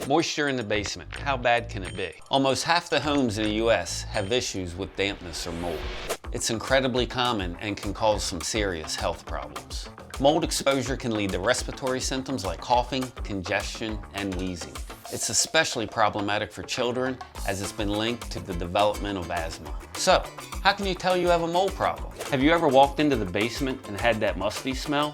Moisture in the basement, how bad can it be? Almost half the homes in the US have issues with dampness or mold. It's incredibly common and can cause some serious health problems. Mold exposure can lead to respiratory symptoms like coughing, congestion, and wheezing. It's especially problematic for children as it's been linked to the development of asthma. So, how can you tell you have a mold problem? Have you ever walked into the basement and had that musty smell?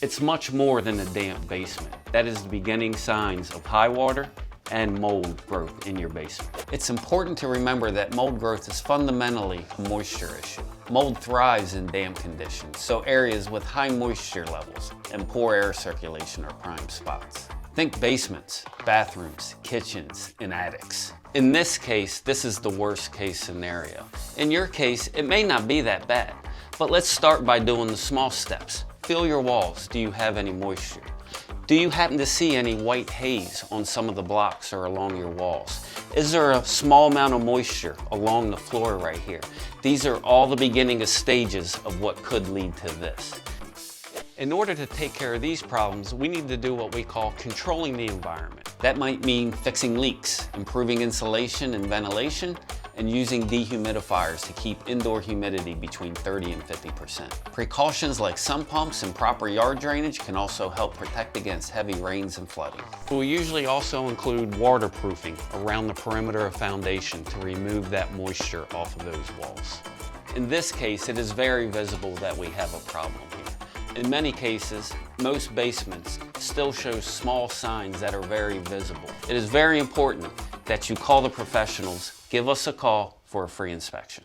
It's much more than a damp basement. That is the beginning signs of high water and mold growth in your basement. It's important to remember that mold growth is fundamentally a moisture issue. Mold thrives in damp conditions, so areas with high moisture levels and poor air circulation are prime spots. Think basements, bathrooms, kitchens, and attics. In this case, this is the worst case scenario. In your case, it may not be that bad, but let's start by doing the small steps. Feel your walls. Do you have any moisture? Do you happen to see any white haze on some of the blocks or along your walls? Is there a small amount of moisture along the floor right here? These are all the beginning stages of what could lead to this. In order to take care of these problems, we need to do what we call controlling the environment. That might mean fixing leaks, improving insulation and ventilation, and using dehumidifiers to keep indoor humidity between 30 and 50%. Precautions like sump pumps and proper yard drainage can also help protect against heavy rains and flooding. We'll usually also include waterproofing around the perimeter of foundation to remove that moisture off of those walls. In this case, it is very visible that we have a problem here. In many cases, most basements still show small signs that are very visible. It is very important that you call the professionals, give us a call for a free inspection.